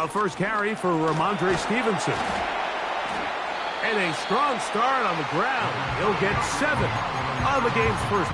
First carry for Ramondre Stevenson. And a strong start on the ground. He'll get 7 on the game's first.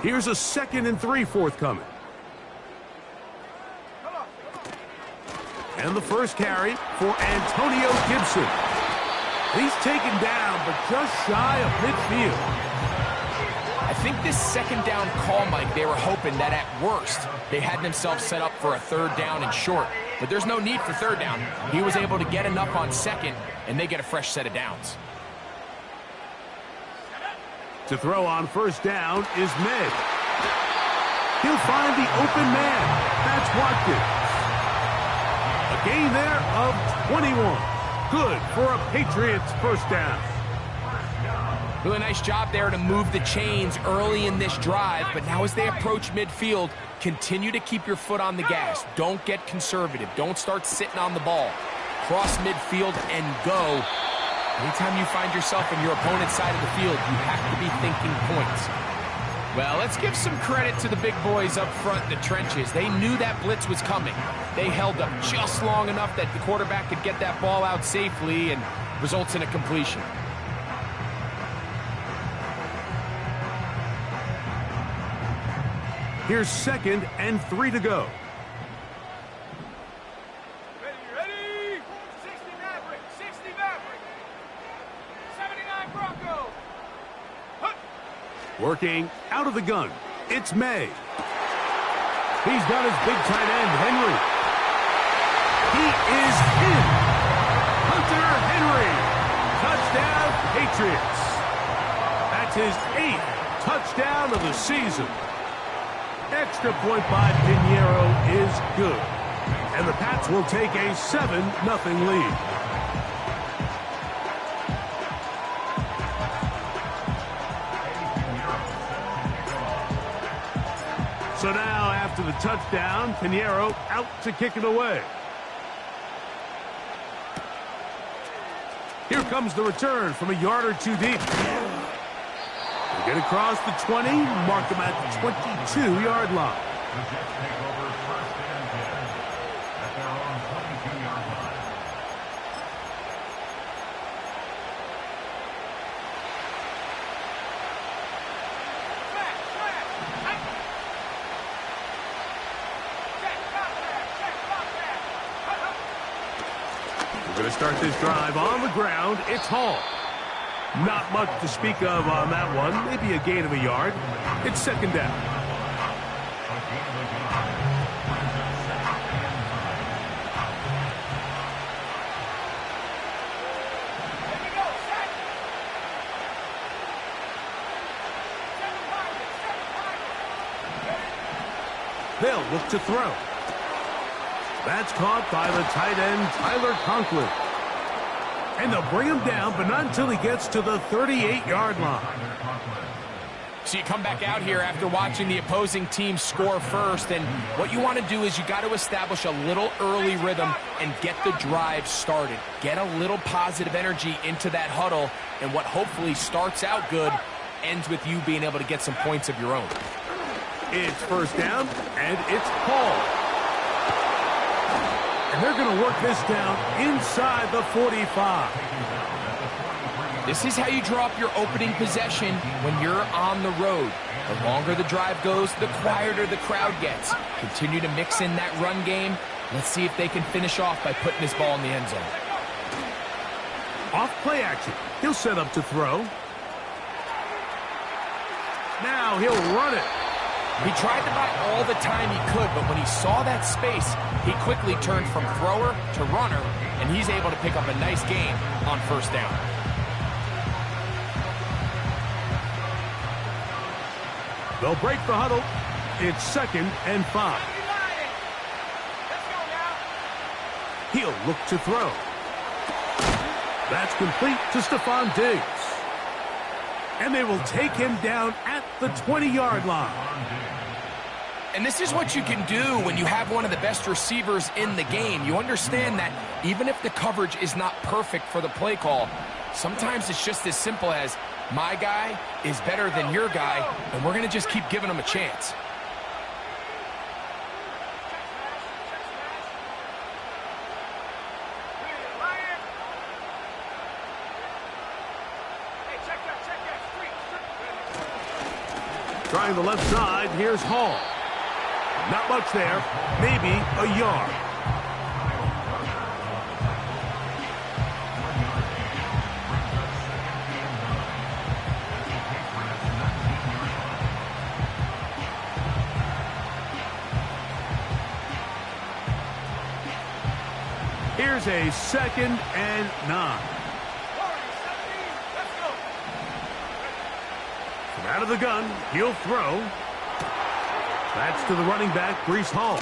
Here's a 2nd and 3 forthcoming. And the first carry for Antonio Gibson. He's taken down, but just shy of midfield. I think this 2nd down call, Mike, they were hoping that at worst they had themselves set up for a 3rd down and short. But there's no need for 3rd down. He was able to get enough on 2nd, and they get a fresh set of downs. To throw on 1st down is May. He'll find the open man. That's Watkins. A gain there of 21. Good for a Patriots 1st down. Really nice job there to move the chains early in this drive, but now as they approach midfield, continue to keep your foot on the gas. Don't get conservative. Don't start sitting on the ball. Cross midfield and go. Anytime you find yourself on your opponent's side of the field, you have to be thinking points. Well, let's give some credit to the big boys up front in the trenches. They knew that blitz was coming. They held up just long enough that the quarterback could get that ball out safely and results in a completion. Here's 2nd and 3 to go. Ready? 60 Maverick, 60 Maverick. 79 Bronco. Working out of the gun, it's May. He's got his big tight end, Henry. He is in. Hunter Henry. Touchdown, Patriots. That's his 8th touchdown of the season. Extra point by Pinheiro is good. And the Pats will take a 7-0 lead. So now, after the touchdown, Pinheiro out to kick it away. Here comes the return from a yard or 2 deep. They get across the 20, mark them at the 22-yard line. We're going to start this drive on the ground. It's Hall. Not much to speak of on that one. Maybe a gain of a yard. It's 2nd down. They'll look to throw. That's caught by the tight end, Tyler Conklin. And they'll bring him down, but not until he gets to the 38-yard line. So you come back out here after watching the opposing team score first, and what you want to do is you got to establish a little early rhythm and get the drive started. Get a little positive energy into that huddle, and what hopefully starts out good ends with you being able to get some points of your own. It's 1st down, and it's Hall. And they're going to work this down inside the 45. This is how you draw up your opening possession when you're on the road. The longer the drive goes, the quieter the crowd gets. Continue to mix in that run game. Let's see if they can finish off by putting this ball in the end zone. Off play action. He'll set up to throw. Now he'll run it. He tried to buy all the time he could, but when he saw that space, he quickly turned from thrower to runner, and he's able to pick up a nice gain on 1st down. They'll break the huddle. It's 2nd and 5. He'll look to throw. That's complete to Stephon Diggs. And they will take him down at the 20-yard line. And this is what you can do when you have one of the best receivers in the game. You understand that even if the coverage is not perfect for the play call, sometimes it's just as simple as, my guy is better than your guy, and we're going to just keep giving him a chance. Trying the left side, here's Hall. Not much there, maybe a yard. Here's a 2nd and 9. Out of the gun, he'll throw. That's to the running back, Breece Hall.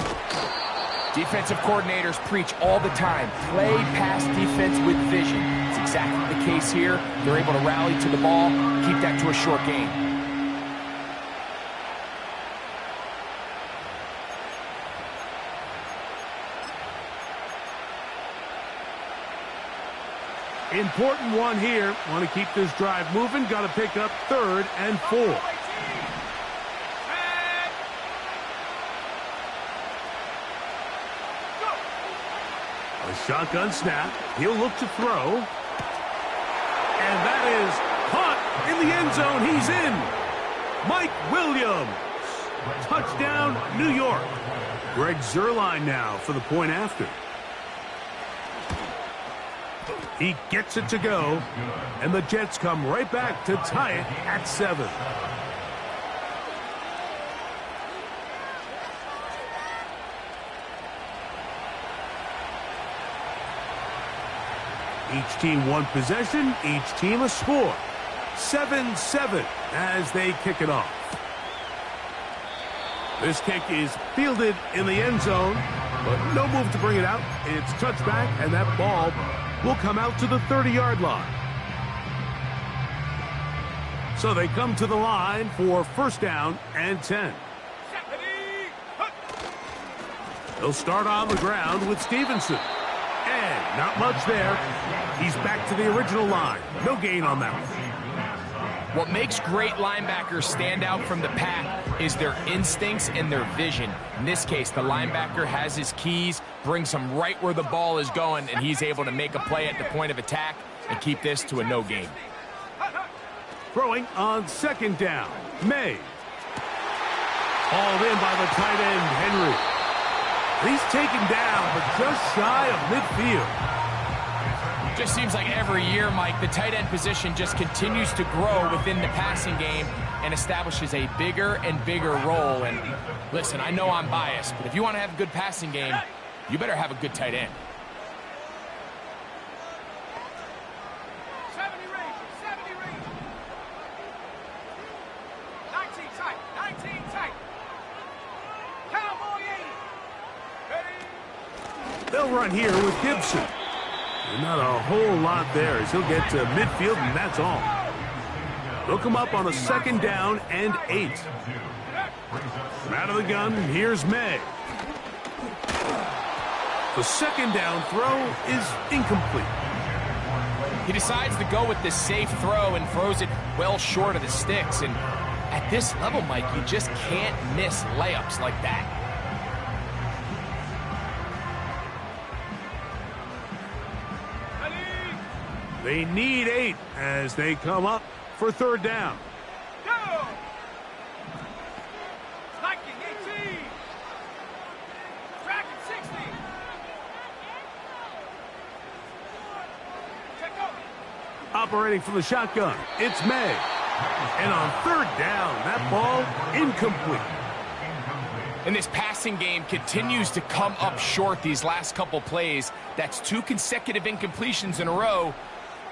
Defensive coordinators preach all the time, play pass defense with vision. It's exactly the case here. They're able to rally to the ball, keep that to a short game. Important one here. Want to keep this drive moving. Got to pick up 3rd and 4. A shotgun snap. He'll look to throw. And that is caught in the end zone. He's in. Mike Williams. Touchdown, New York. Greg Zuerlein now for the point after. He gets it to go, and the Jets come right back to tie it at 7. Each team one possession, each team a score. 7-7 as they kick it off. This kick is fielded in the end zone, but no move to bring it out. It's touchback, and that ball will come out to the 30-yard line. So they come to the line for 1st down and 10. They'll start on the ground with Stevenson. And not much there. He's back to the original line. No gain on that one. What makes great linebackers stand out from the pack is their instincts and their vision. In this case, the linebacker has his keys, brings him right where the ball is going, and he's able to make a play at the point of attack and keep this to a no gain. Throwing on 2nd down, May. Hauled in by the tight end, Henry. He's taken down, but just shy of midfield. Just seems like every year, Mike, the tight end position just continues to grow within the passing game and establishes a bigger and bigger role. And listen, I know I'm biased, but if you want to have a good passing game, you better have a good tight end. 70 range. 19 tight. Cowboy 80. Ready? They'll run here with Gibson. And not a whole lot there as he'll get to midfield, and that's all. They'll come up on a 2nd down and 8. From out of the gun, here's May. The 2nd down throw is incomplete. He decides to go with the safe throw and throws it well short of the sticks. And at this level, Mike, you just can't miss layups like that. They need 8 as they come up for 3rd down. Go! Striking 18. Tracking 60. Check out. Operating from the shotgun, it's May. And on 3rd down, that ball incomplete. And this passing game continues to come up short these last couple plays. That's 2 consecutive incompletions in a row.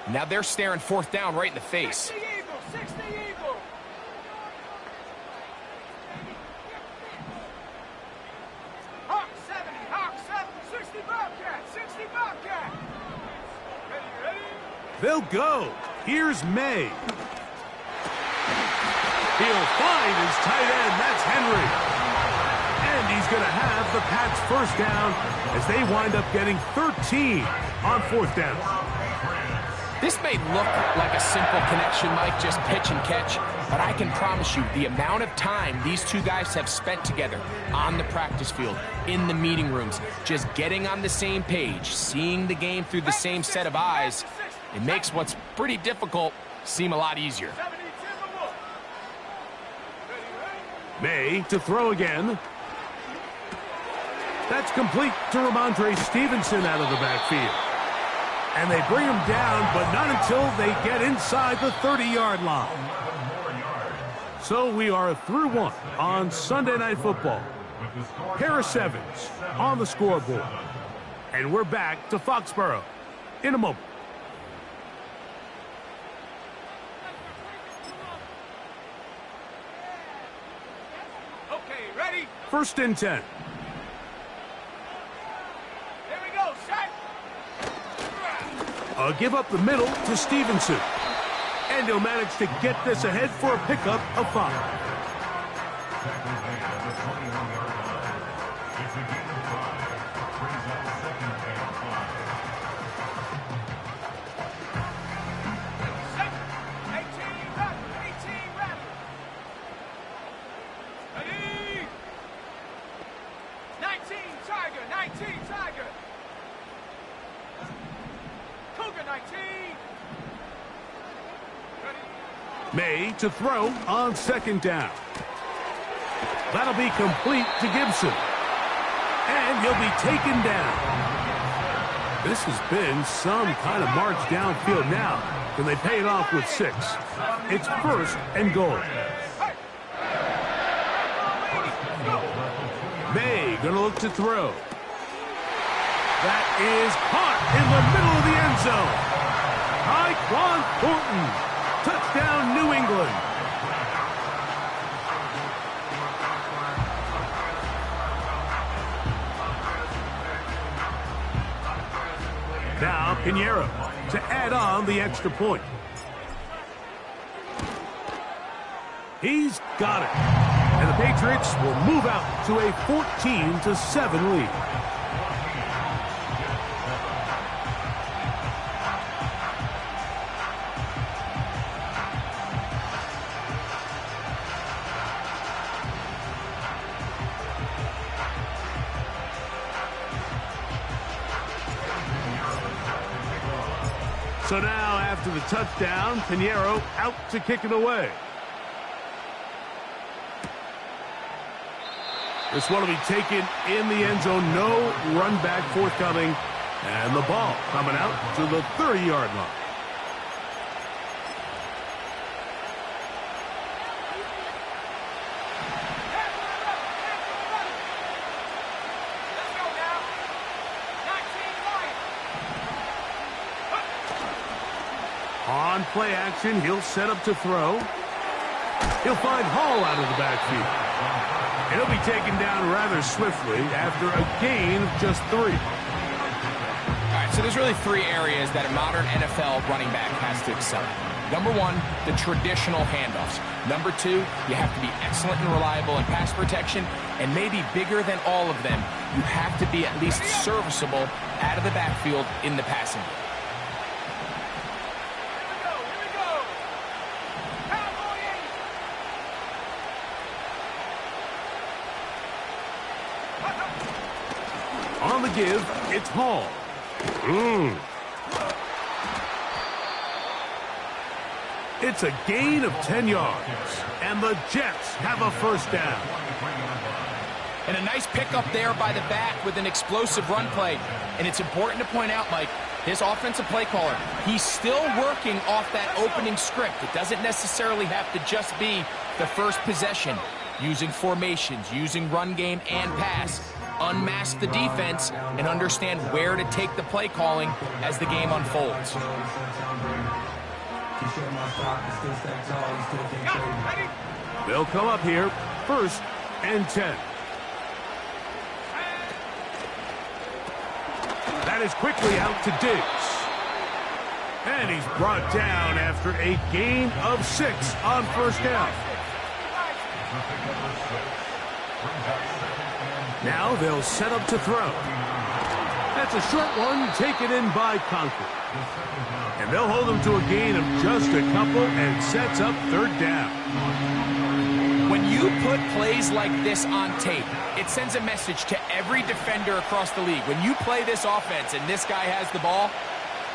Now they're staring 4th down right in the face. 60 Eagle. They'll go. Here's May. He'll find his tight end. That's Henry. And he's going to have the Pats first down as they wind up getting 13 on fourth down. This may look like a simple connection, Mike, just pitch and catch, but I can promise you the amount of time these two guys have spent together on the practice field, in the meeting rooms, just getting on the same page, seeing the game through the same set of eyes, it makes what's pretty difficult seem a lot easier. May to throw again. That's complete to Ramondre Stevenson out of the backfield. And they bring him down, but not until they get inside the 30-yard line. So we are through one on Sunday Night Football. Harris Evans on the scoreboard. And we're back to Foxborough in a moment. Okay, ready? First and 10. Here we go, set. Give up the middle to Stevenson. And he'll manage to get this ahead for a pickup of 5. Set. 18 Raptors. Ready? 19 Tiger. 19 Tiger. Cougar 19. May to throw on second down. That'll be complete to Gibson. And he'll be taken down. This has been some kind of march downfield now. Can they pay it off with 6? It's first and goal. May gonna look to throw. That is caught in the middle of the end zone. Tyquan Thornton. Touchdown, New England. Now Pinheiro to add on the extra point. He's got it. And the Patriots will move out to a 14-7 lead. So now, after the touchdown, Pinheiro out to kick it away. This one will be taken in the end zone. No run back forthcoming. And the ball coming out to the 30-yard line. Let's go now. 19 Lions. On play action, he'll set up to throw. He'll find Hall out of the backfield. And he'll be taken down rather swiftly after a gain of just 3. All right, so there's really 3 areas that a modern NFL running back has to excel at. Number 1, the traditional handoffs. Number 2, you have to be excellent and reliable in pass protection. And maybe bigger than all of them, you have to be at least serviceable out of the backfield in the passing game. On the give, it's Hall. It's a gain of 10 yards, and the Jets have a first down. And a nice pickup there by the back with an explosive run play. And it's important to point out, Mike, his offensive play caller, he's still working off that opening script. It doesn't necessarily have to just be the first possession. Using formations, using run game and pass. Unmask the defense and understand where to take the play calling as the game unfolds. They'll come up here, first and 10. That is quickly out to Diggs. And he's brought down after a gain of 6 on first down. Now they'll set up to throw. That's a short one taken in by Conklin. And they'll hold him to a gain of just a couple and sets up third down. When you put plays like this on tape, it sends a message to every defender across the league. When you play this offense and this guy has the ball,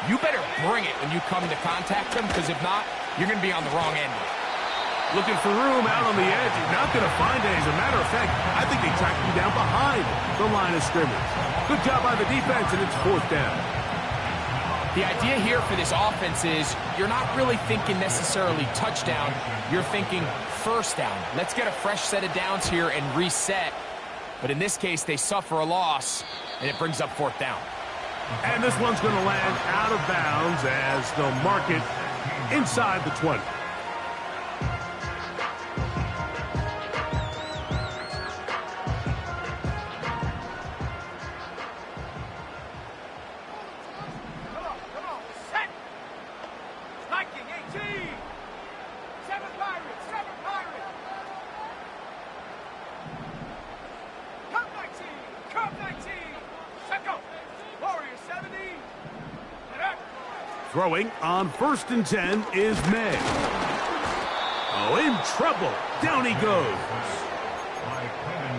you better bring it when you come to contact him, because if not, you're going to be on the wrong end of it. Looking for room out on the edge. He's not going to find it. As a matter of fact, I think they tracked him down behind the line of scrimmage. Good job by the defense, and it's fourth down. The idea here for this offense is you're not really thinking necessarily touchdown. You're thinking first down. Let's get a fresh set of downs here and reset. But in this case, they suffer a loss, and it brings up fourth down. And this one's going to land out of bounds as they'll mark it inside the 20. Throwing on 1st and 10 is May. Oh, in trouble. Down he goes.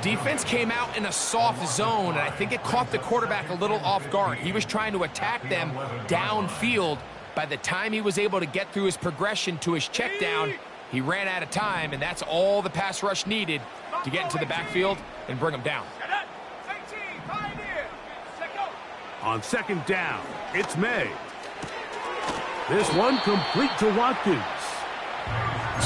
Defense came out in a soft zone, and I think it caught the quarterback a little off guard. He was trying to attack them downfield. By the time he was able to get through his progression to his check down, he ran out of time, and that's all the pass rush needed to get into the backfield and bring him down. On 2nd down, it's May. This one complete to Watkins.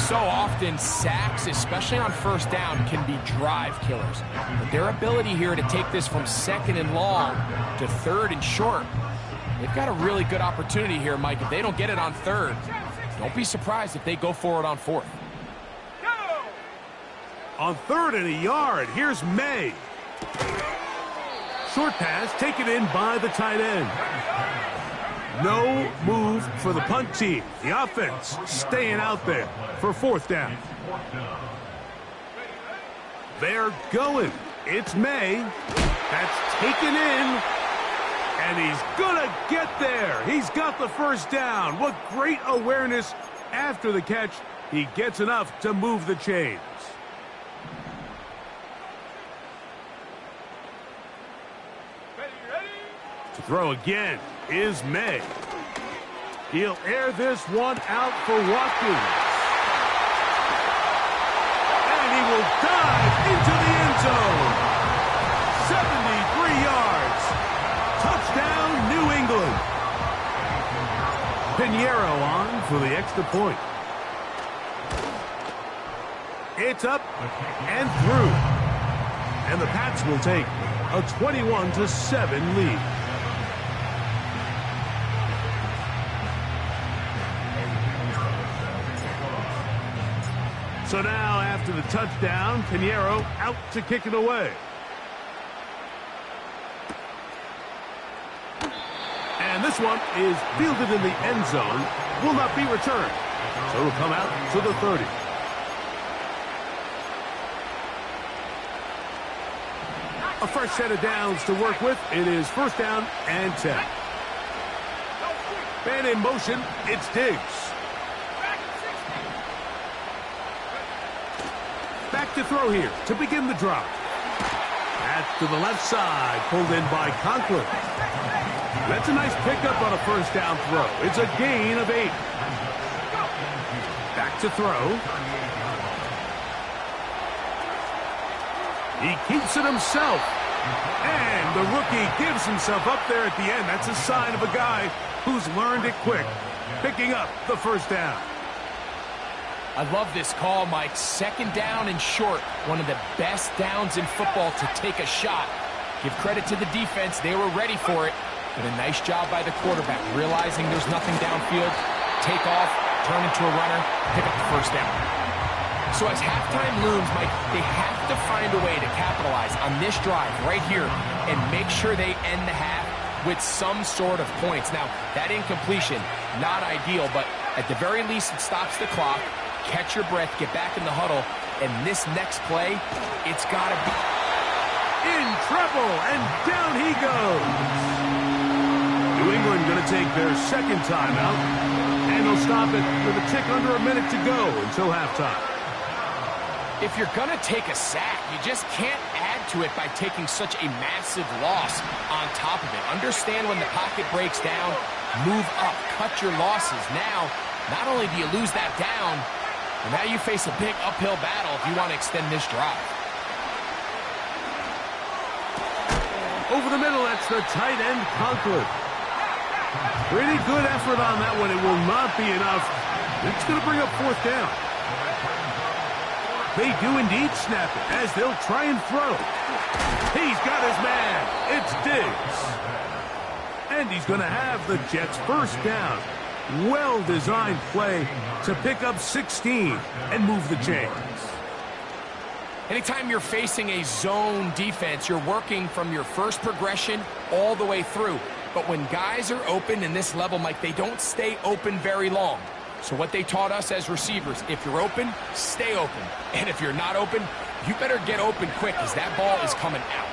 So often, sacks, especially on first down, can be drive killers. But their ability here to take this from 2nd and long to 3rd and short, they've got a really good opportunity here, Mike. If they don't get it on 3rd, don't be surprised if they go for it on 4th. On 3rd and a yard, here's May. Short pass taken in by the tight end. No move for the punt team. The offense staying out there for 4th down. They're going. It's May. That's taken in. And he's going to get there. He's got the first down. What great awareness after the catch. He gets enough to move the chains. To throw again is May. He'll air this one out for Watkins. And he will dive into the end zone. 73 yards. Touchdown, New England. Pinheiro on for the extra point. It's up and through. And the Pats will take a 21-7 lead. So now, after the touchdown, Pinheiro out to kick it away. And this one is fielded in the end zone, will not be returned. So it'll come out to the 30. A fresh set of downs to work with. It is 1st down and 10. And in motion, it's Diggs. Back to throw here to begin the drive. That's to the left side, pulled in by Conklin. That's a nice pickup on a 1st down throw. It's a gain of 8. Back to throw. He keeps it himself. And the rookie gives himself up there at the end. That's a sign of a guy who's learned it quick. Picking up the 1st down. I love this call, Mike. 2nd down and short. One of the best downs in football to take a shot. Give credit to the defense. They were ready for it. But a nice job by the quarterback, realizing there's nothing downfield. Take off, turn into a runner, pick up the 1st down. So as halftime looms, Mike, they have to find a way to capitalize on this drive right here and make sure they end the half with some sort of points. Now, that incompletion, not ideal, but at the very least, it stops the clock. Catch your breath, get back in the huddle, and this next play, it's got to be in trouble, and down he goes. New England going to take their second timeout, and they'll stop it with a tick under a minute to go until halftime. If you're going to take a sack, you just can't add to it by taking such a massive loss on top of it. Understand when the pocket breaks down, move up, cut your losses. Now, not only do you lose that down, but now you face a big uphill battle if you want to extend this drive. Over the middle, that's the tight end, Conklin. Pretty good effort on that one. It will not be enough. It's going to bring up fourth down. They do indeed snap it as they'll try and throw. He's got his man. It's Diggs. And he's going to have the Jets first down. Well-designed play to pick up 16 and move the chains. Anytime you're facing a zone defense, you're working from your first progression all the way through. But when guys are open in this level, Mike, they don't stay open very long. So what they taught us as receivers, if you're open, stay open. And if you're not open, you better get open quick because that ball is coming out.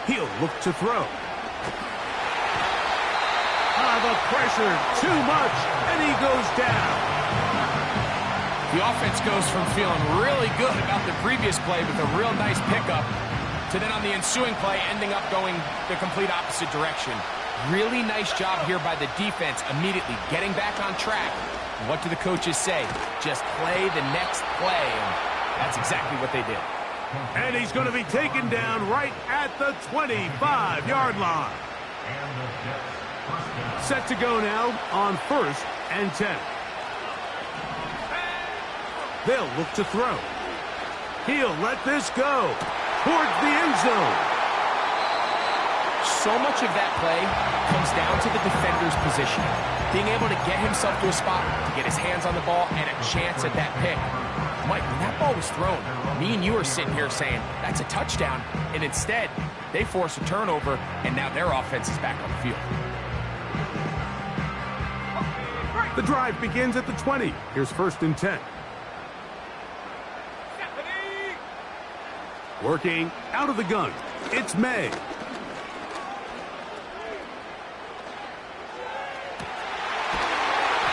He'll look to throw. The pressure, too much, and he goes down. The offense goes from feeling really good about the previous play with a real nice pickup to then on the ensuing play ending up going the complete opposite direction. Really nice job here by the defense immediately getting back on track. What do the coaches say? Just play the next play, and that's exactly what they did. And he's going to be taken down right at the 25-yard line. Set to go now on 1st and 10. They'll look to throw. He'll let this go towards the end zone. So much of that play comes down to the defender's position. Being able to get himself to a spot, to get his hands on the ball, and a chance at that pick. Mike, when that ball was thrown, me and you are sitting here saying, that's a touchdown. And instead, they force a turnover, and now their offense is back on the field. The drive begins at the 20. Here's 1st and 10. Working out of the gun. It's May.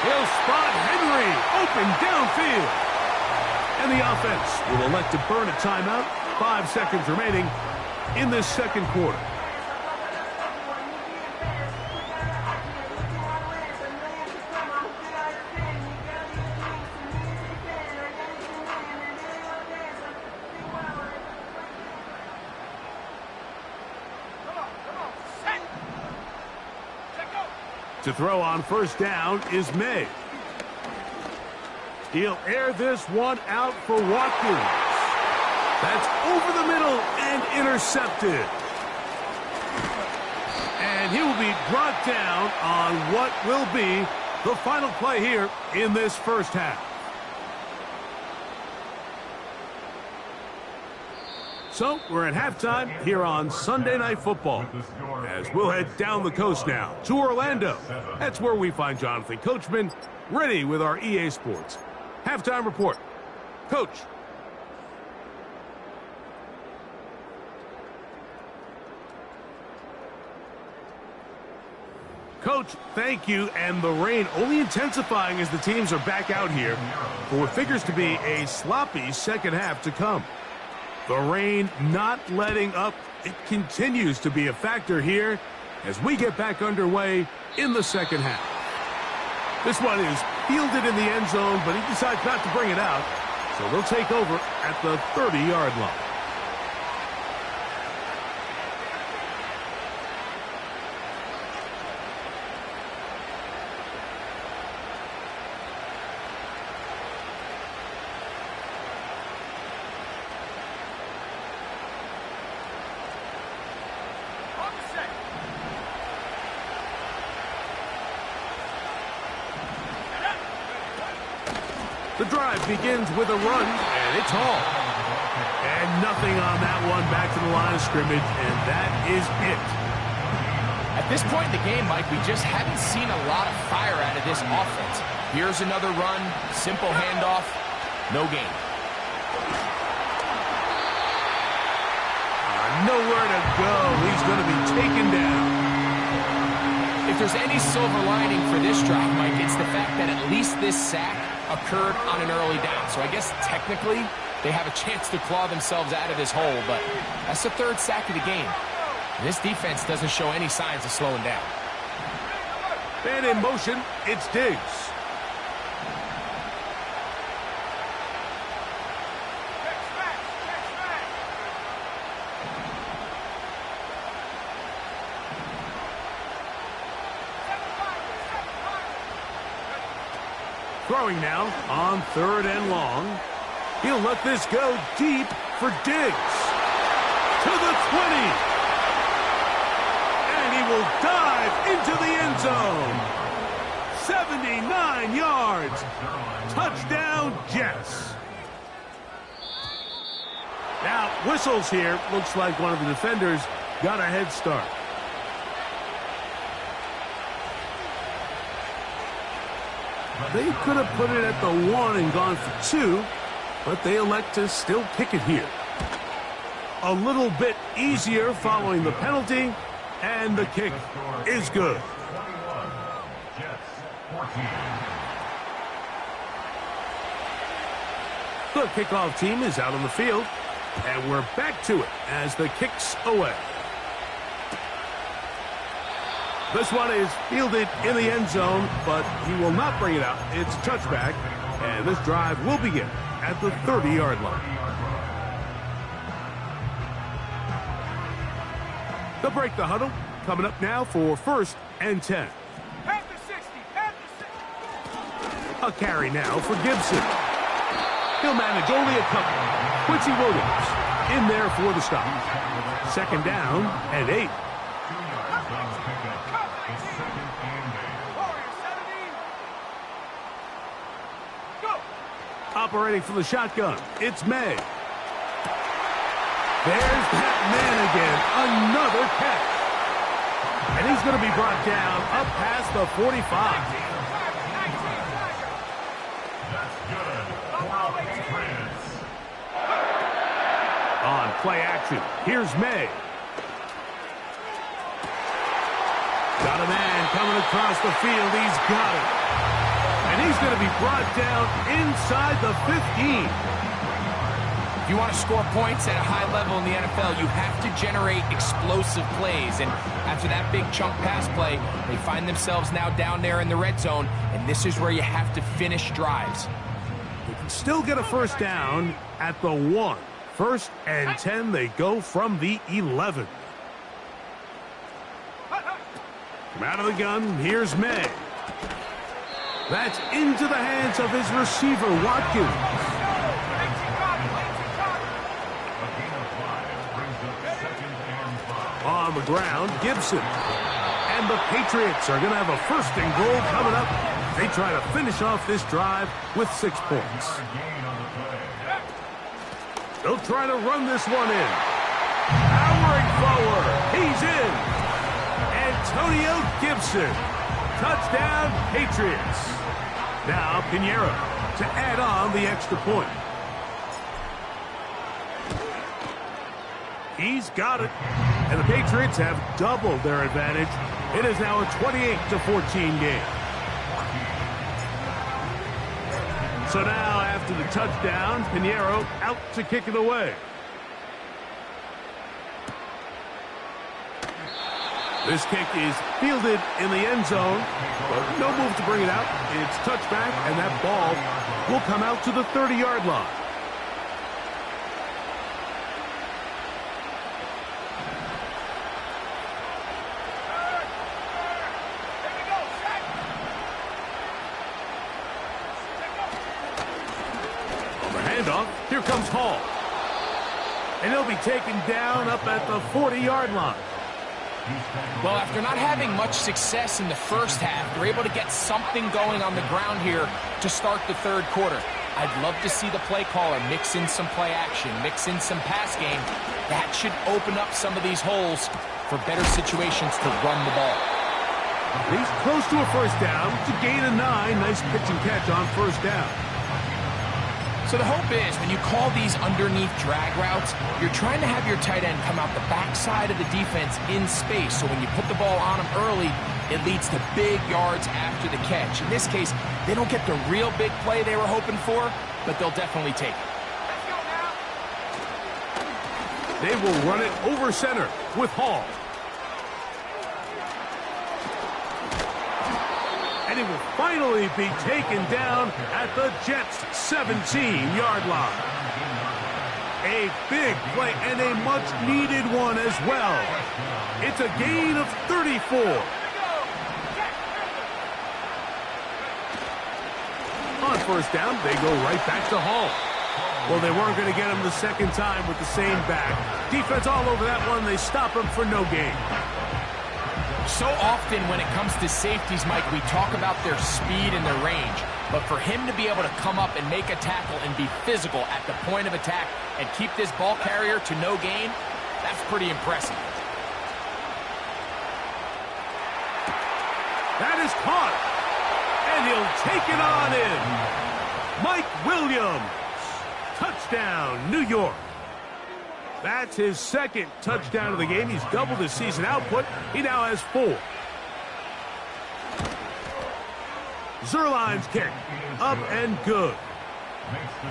He'll spot Henry open downfield. And the offense will elect to burn a timeout. 5 seconds remaining in this second quarter. To throw on 1st down is May. He'll air this one out for Watkins. That's over the middle and intercepted. And he will be brought down on what will be the final play here in this first half. So we're at halftime here on Sunday Night Football. As we'll head down the coast now to Orlando. That's where we find Jonathan Coachman ready with our EA Sports halftime report. Coach. Coach, thank you. And the rain only intensifying as the teams are back out here for what figures to be a sloppy second half to come. The rain not letting up. It continues to be a factor here as we get back underway in the second half. This one is fielded in the end zone, but he decides not to bring it out. So they'll take over at the 30-yard line. The drive begins with a run, and it's Hall. And nothing on that one back to the line of scrimmage, and that is it. At this point in the game, Mike, we just haven't seen a lot of fire out of this offense. Here's another run, simple handoff, no gain. Nowhere to go. He's going to be taken down. If there's any silver lining for this drive, Mike, it's the fact that at least this sack occurred on an early down. So I guess technically they have a chance to claw themselves out of this hole, but that's the third sack of the game. This defense doesn't show any signs of slowing down. And in motion, it's Diggs. Throwing now on 3rd and long. He'll let this go deep for Diggs. To the 20. And he will dive into the end zone. 79 yards. Touchdown, Jets. Now, whistles here. Looks like one of the defenders got a head start. They could have put it at the 1 and gone for 2, but they elect to still kick it here. A little bit easier following the penalty, and the kick is good. The kickoff team is out on the field, and we're back to it as the kick's away. This one is fielded in the end zone, but he will not bring it out. It's a touchback, and this drive will begin at the 30-yard line. They'll break the huddle. Coming up now for 1st and 10. Past the 60, past the 60. A carry now for Gibson. He'll manage only a couple. Quincy Williams in there for the stop. 2nd down and 8. Operating from the shotgun, it's May. There's that man again, another catch. And he's going to be brought down up past the 45. On play action, here's May. Got a man coming across the field, he's got it. And he's going to be brought down inside the 15. If you want to score points at a high level in the NFL, you have to generate explosive plays. And after that big chunk pass play, they find themselves now down there in the red zone, and this is where you have to finish drives. They can still get a 1st down at the 1. 1st and 10, they go from the 11. From out of the gun, here's May. That's into the hands of his receiver, Watkins. On the ground, Gibson. And the Patriots are going to have a 1st and goal coming up. They try to finish off this drive with 6 points. They'll try to run this one in. Powering forward. He's in. Antonio Gibson. Touchdown, Patriots. Now, Pinheiro to add on the extra point. He's got it. And the Patriots have doubled their advantage. It is now a 28-14 game. So now, after the touchdown, Pinheiro out to kick it away. This kick is fielded in the end zone, but no move to bring it out. It's touchback, and that ball will come out to the 30-yard line. On the handoff, here comes Hall. And he'll be taken down up at the 40-yard line. Well, after not having much success in the first half, they're able to get something going on the ground here to start the 3rd quarter. I'd love to see the play caller mix in some play action, mix in some pass game. That should open up some of these holes for better situations to run the ball. He's close to a first down. To gain a 9. Nice pitch and catch on first down. So the hope is when you call these underneath drag routes, you're trying to have your tight end come out the backside of the defense in space. So when you put the ball on him early, it leads to big yards after the catch. In this case, they don't get the real big play they were hoping for, but they'll definitely take it. Let's go now. They will run it over center with Hall. And it will finally be taken down at the Jets' 17-yard line. A big play and a much-needed one as well. It's a gain of 34. On first down, they go right back to Hall. Well, they weren't going to get him the second time with the same back. Defense all over that one. They stop him for no gain. So often when it comes to safeties, Mike, we talk about their speed and their range. But for him to be able to come up and make a tackle and be physical at the point of attack and keep this ball carrier to no gain, that's pretty impressive. That is caught. And he'll take it on in. Mike Williams. Touchdown, New York. That's his second touchdown of the game. He's doubled his season output. He now has 4. Zerline's kick. Up and good.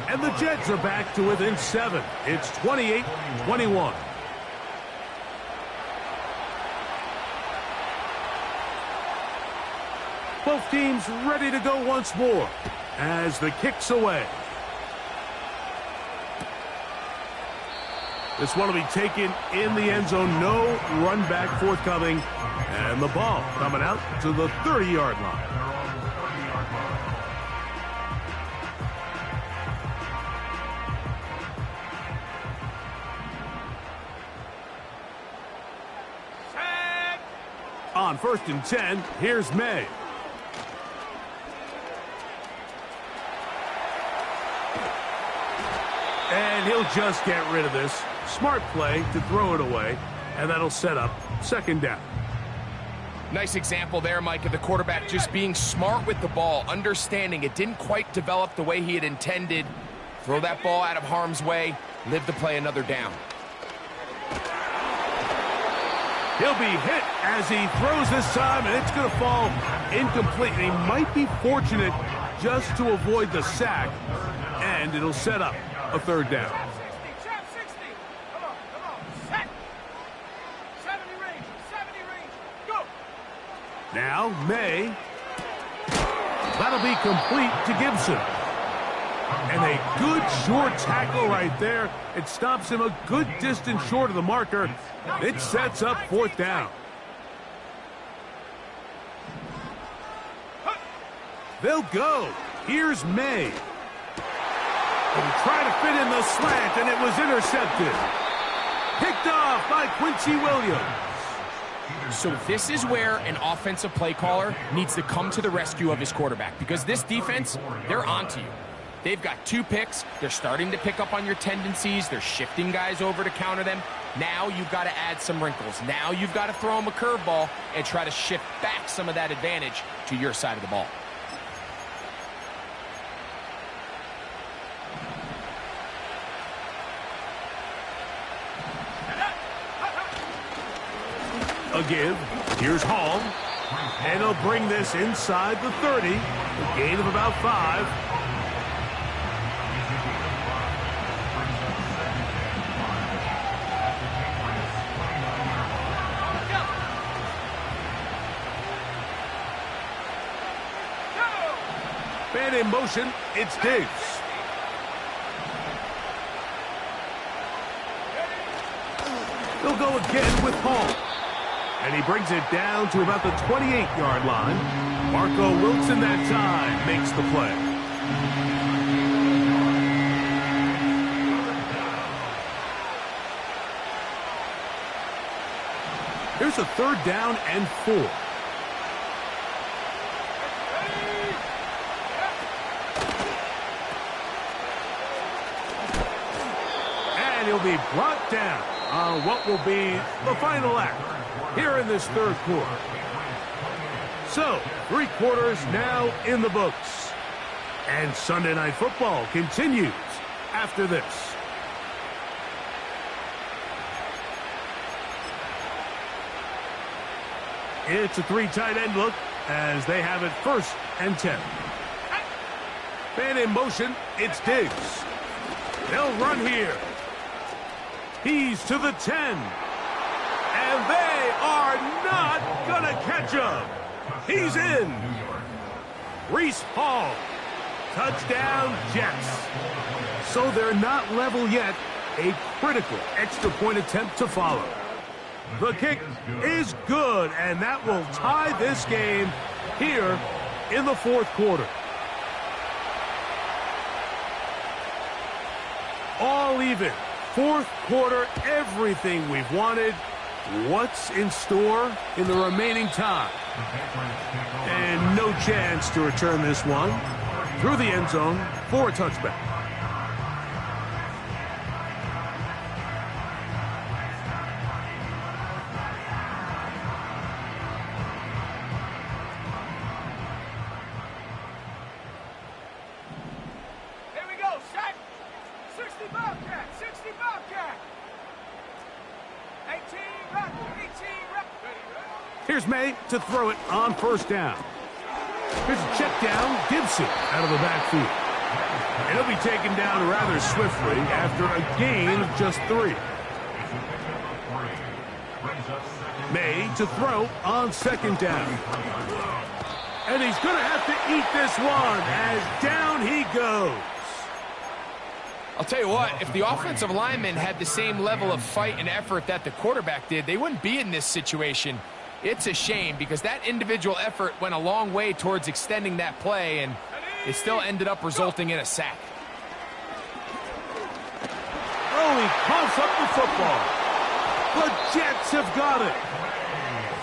And the Jets are back to within 7. It's 28-21. Both teams ready to go once more as the kick's away. This one will be taken in the end zone. No run back forthcoming. And the ball coming out to the 30-yard line. Set. On 1st and 10, here's May. And he'll just get rid of this. Smart play to throw it away, and that'll set up 2nd down. Nice example there, Mike, of the quarterback just being smart with the ball, understanding it didn't quite develop the way he had intended. Throw that ball out of harm's way, live to play another down. He'll be hit as he throws this time, and it's going to fall incomplete. He might be fortunate just to avoid the sack, and it'll set up a 3rd down. Trap 60. Come on. Set. 70 range. Go. Now, May. That'll be complete to Gibson. And a good short tackle right there. It stops him a good distance short of the marker. It sets up 4th down. They'll go. Here's May. And try to fit in the slant, and it was intercepted. Picked off by Quincy Williams. So this is where an offensive play caller needs to come to the rescue of his quarterback, because this defense, they're onto you. They've got 2 picks. They're starting to pick up on your tendencies. They're shifting guys over to counter them. Now you've got to add some wrinkles. Now you've got to throw them a curveball and try to shift back some of that advantage to your side of the ball. A give. Here's Hall. And he'll bring this inside the 30. A gain of about 5. Man in motion. It's Diggs. He'll go again with Hall. And he brings it down to about the 28-yard line. Marco Wilson that time makes the play. Here's a 3rd down and 4. he'll be brought down on what will be the final act here in this third quarter. So, 3 quarters now in the books. And Sunday Night Football continues after this. It's a 3 tight end look as they have it 1st and 10. Man in motion, it's Diggs. They'll run here. He's to the 10. And they are not going to catch him. He's in. Reese Hall. Touchdown, Jets. So they're not level yet. A critical extra point attempt to follow. The kick is good, and that will tie this game here in the 4th quarter. All even. 4th quarter, everything we've wanted. What's in store in the remaining time? And no chance to return this one through the end zone for a touchback. Here we go, set. 60 Bobcat, 60 Bobcat. 18 Raptor, 18 Raptor. Here's May to throw it on 1st down. Here's a check down, Gibson out of the backfield. And he'll be taken down rather swiftly after a gain of just 3. May to throw on 2nd down. And he's going to have to eat this one as down he goes. I'll tell you what, if the offensive lineman had the same level of fight and effort that the quarterback did, they wouldn't be in this situation. It's a shame because that individual effort went a long way towards extending that play, and it still ended up resulting in a sack. Oh, he coughs up the football. The Jets have got it.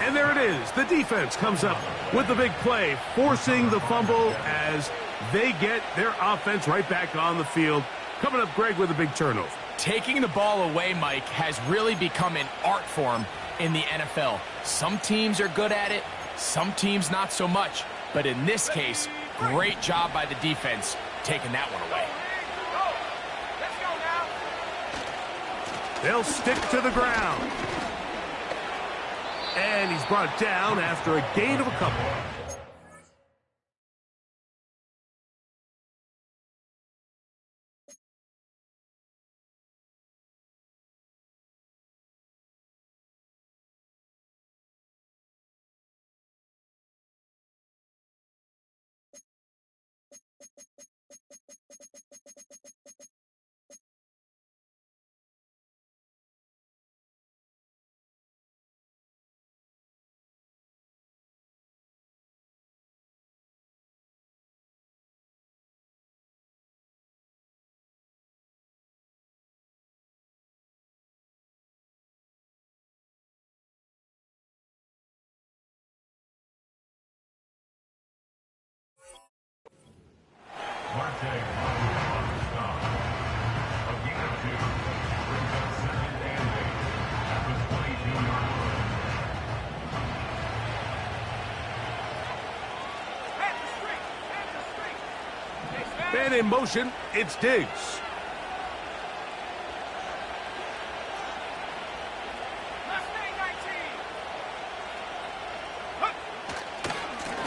And there it is. The defense comes up with the big play, forcing the fumble as they get their offense right back on the field. Coming up, Greg, with a big turnover. Taking the ball away, Mike, has really become an art form in the NFL. Some teams are good at it, some teams not so much. But in this case, great job by the defense taking that one away. Let's go now. They'll stick to the ground. And he's brought down after a gain of a couple. Man in motion, it's Diggs.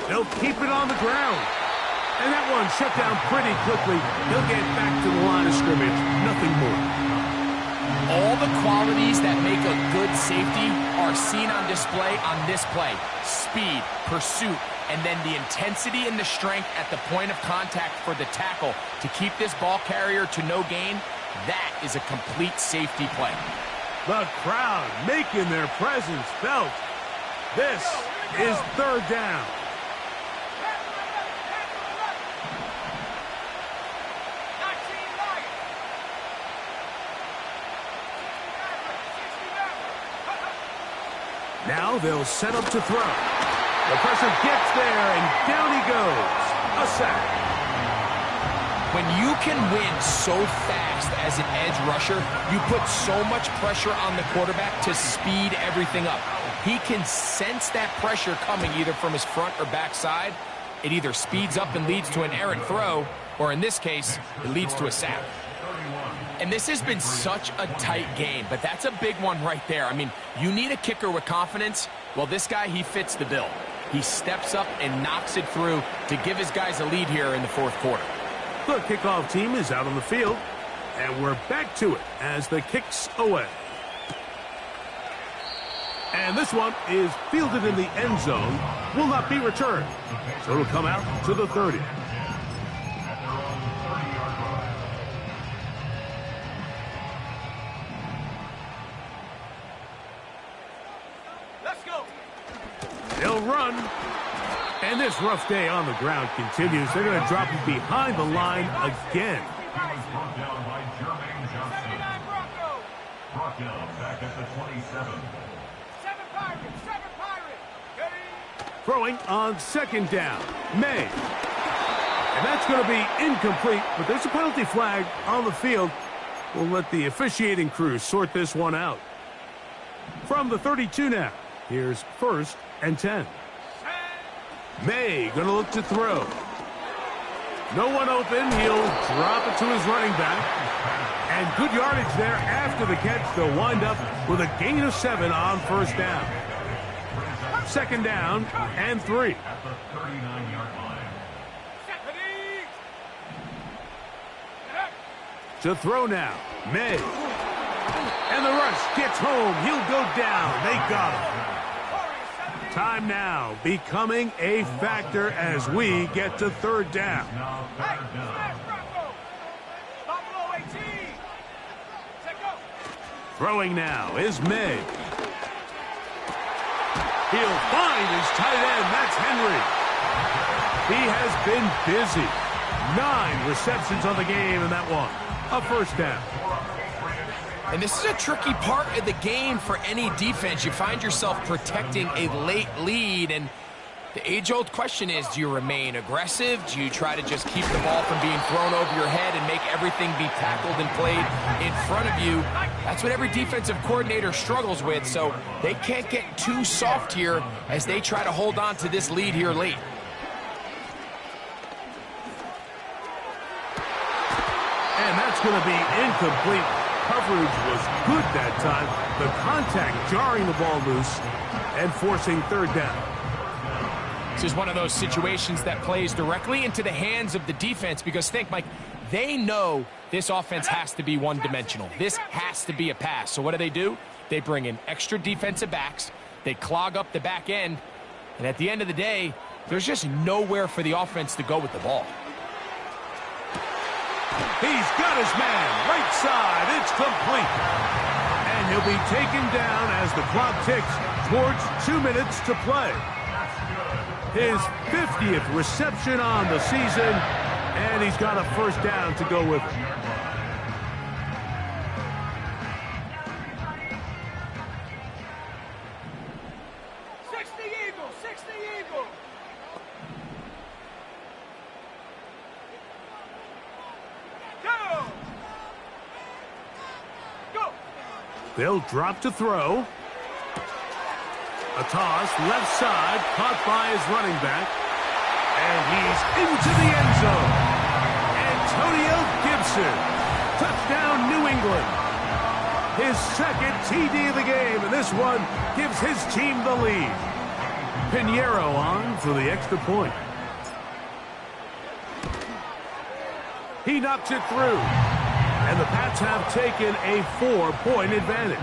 They'll keep it on the ground. And that one shut down pretty quickly. He'll get back to the line of scrimmage. Nothing more. All the qualities that make a good safety are seen on display on this play. Speed, pursuit, and then the intensity and the strength at the point of contact for the tackle to keep this ball carrier to no gain. That is a complete safety play. The crowd making their presence felt. This is 3rd down. Now they'll set up to throw. The pressure gets there, and down he goes. A sack. When you can win so fast as an edge rusher, you put so much pressure on the quarterback to speed everything up. He can sense that pressure coming either from his front or back side. It either speeds up and leads to an errant throw, or in this case, it leads to a sack. And this has been such a tight game, but that's a big one right there. I mean, you need a kicker with confidence. Well, this guy, he fits the bill. He steps up and knocks it through to give his guys a lead here in the fourth quarter. The kickoff team is out on the field, and we're back to it as the kick's away. And this one is fielded in the end zone, will not be returned. So it'll come out to the 30. Let's go. They'll run. And this rough day on the ground continues. They're going to drop him behind the line again. Back at the 27. Throwing on second down. May. And that's going to be incomplete, but there's a penalty flag on the field. We'll let the officiating crew sort this one out. From the 32 now, here's 1st and 10. May going to look to throw. No one open. He'll drop it to his running back. And good yardage there after the catch. They'll wind up with a gain of 7 on 1st down. 2nd down and 3. At the 39-yard line. To throw now. May. And the rush gets home. He'll go down. They got him. Time now becoming a factor as we get to 3rd down. Throwing now is May. He'll find his tight end. That's Henry. He has been busy. 9 receptions on the game in that one. A 1st down. And this is a tricky part of the game for any defense. You find yourself protecting a late lead, and the age-old question is, do you remain aggressive? Do you try to just keep the ball from being thrown over your head and make everything be tackled and played in front of you? That's what every defensive coordinator struggles with, so they can't get too soft here as they try to hold on to this lead here late. And that's going to be incomplete. Coverage was good that time. The contact jarring the ball loose and forcing 3rd down. This is one of those situations that plays directly into the hands of the defense because think, Mike, they know this offense has to be one-dimensional. This has to be a pass. So what do? They bring in extra defensive backs. They clog up the back end. And at the end of the day, there's just nowhere for the offense to go with the ball. He's got his man, right side, it's complete. And he'll be taken down as the clock ticks towards 2 minutes to play. His 50th reception on the season, and he's got a 1st down to go with it. They'll drop to throw. A toss, left side, caught by his running back. And he's into the end zone. Antonio Gibson. Touchdown, New England. His 2nd TD of the game, and this one gives his team the lead. Pinheiro on for the extra point. He knocks it through. And the Pats have taken a 4-point advantage.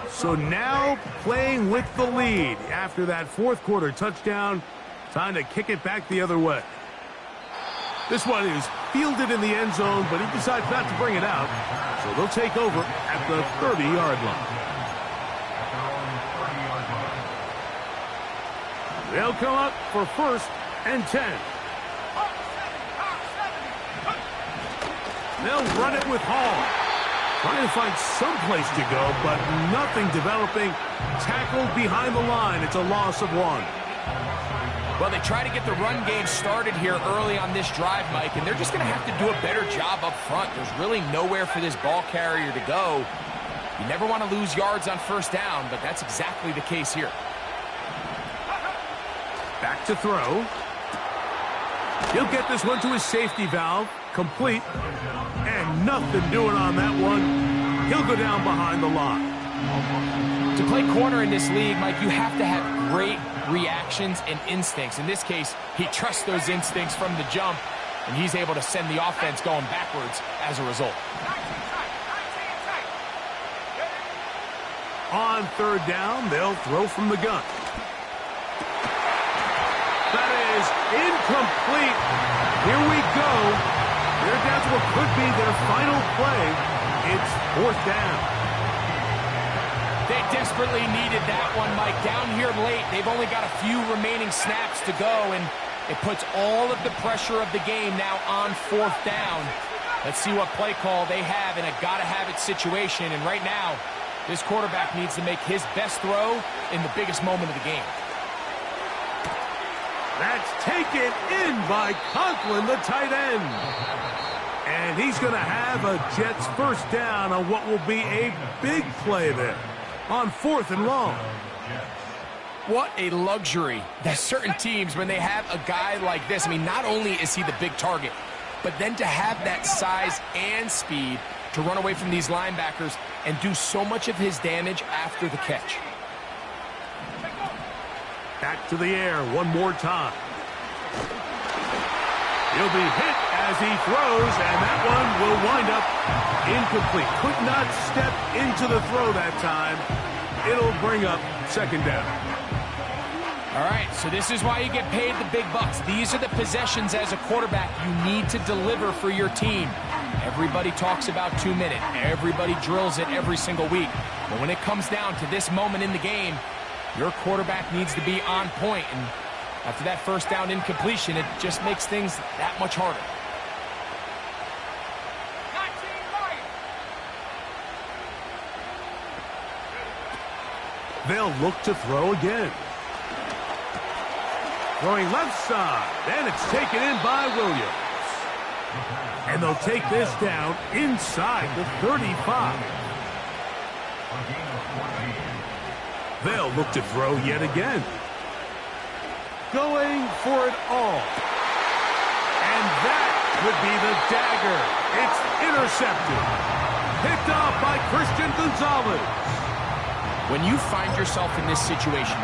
So now playing with the lead after that 4th quarter touchdown. Time to kick it back the other way. This one is fielded in the end zone, but he decides not to bring it out. So they'll take over at the 30-yard line. They'll come up for 1st and 10. They'll run it with Hall. Trying to find some place to go, but nothing developing. Tackled behind the line. It's a loss of 1. Well, they try to get the run game started here early on this drive, Mike, and they're just going to have to do a better job up front. There's really nowhere for this ball carrier to go. You never want to lose yards on first down, but that's exactly the case here. Back to throw. He'll get this one to his safety valve. Complete. And nothing doing on that one. He'll go down behind the line. To play corner in this league, Mike, you have to have great reactions and instincts. In this case, he trusts those instincts from the jump, and he's able to send the offense going backwards as a result. On third down, they'll throw from the gun. That is incomplete. Here we go. They're down to what could be their final play. It's 4th down. They desperately needed that one, Mike. Down here late, they've only got a few remaining snaps to go, and it puts all of the pressure of the game now on 4th down. Let's see what play call they have in a gotta-have-it situation, and right now, this quarterback needs to make his best throw in the biggest moment of the game. That's taken in by Conklin, the tight end. And he's going to have a Jets first down on what will be a big play there on 4th and long. What a luxury that certain teams, when they have a guy like this, I mean, not only is he the big target, but then to have that size and speed to run away from these linebackers and do so much of his damage after the catch. Back to the air one more time. He'll be hit as he throws, and that one will wind up incomplete. Could not step into the throw that time. It'll bring up 2nd down. All right, so this is why you get paid the big bucks. These are the possessions as a quarterback you need to deliver for your team. Everybody talks about 2-minute. Everybody drills it every single week. But when it comes down to this moment in the game, your quarterback needs to be on point, and after that first down incompletion, it just makes things that much harder. They'll look to throw again. Throwing left side, and it's taken in by Williams. And they'll take this down inside the 35. They'll look to throw yet again. Going for it all. And that would be the dagger. It's intercepted. Picked off by Christian Gonzalez. When you find yourself in this situation,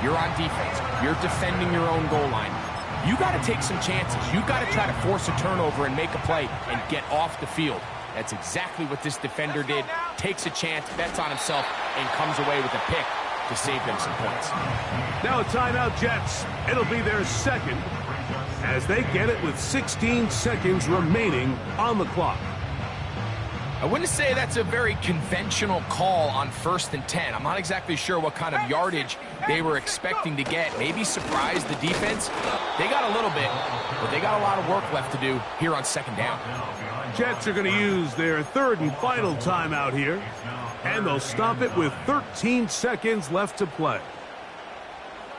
you're on defense, you're defending your own goal line, you got to take some chances. You got to try to force a turnover and make a play and get off the field. That's exactly what this defender did. Takes a chance, bets on himself, and comes away with a pick to save them some points. Now a timeout, Jets. It'll be their 2nd as they get it with 16 seconds remaining on the clock. I wouldn't say that's a very conventional call on 1st and 10. I'm not exactly sure what kind of yardage they were expecting to get. Maybe surprise the defense. They got a little bit, but they got a lot of work left to do here on 2nd down. Jets are going to use their 3rd and final timeout here, and they'll stop it with 13 seconds left to play.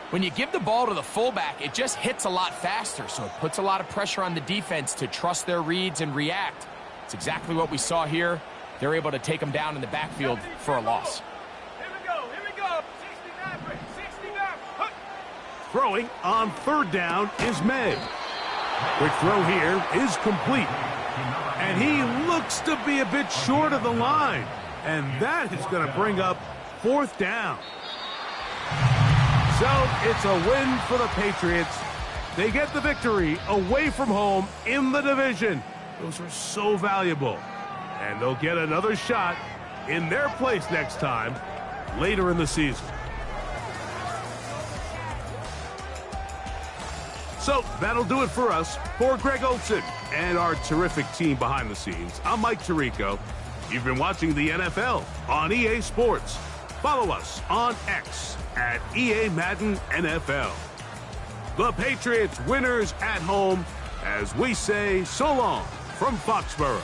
When you give the ball to the fullback, it just hits a lot faster, so it puts a lot of pressure on the defense to trust their reads and react. It's exactly what we saw here. They're able to take them down in the backfield for a loss. Here we go. 69. Throwing on 3rd down is May. Quick throw here is complete. And he looks to be a bit short of the line. And that is going to bring up 4th down. So it's a win for the Patriots. They get the victory away from home in the division. Those are so valuable. And they'll get another shot in their place next time later in the season. So that'll do it for us. For Greg Olson and our terrific team behind the scenes, I'm Mike Tirico. You've been watching the NFL on EA Sports. Follow us on X at EA Madden NFL. The Patriots winners at home as we say so long from Foxborough.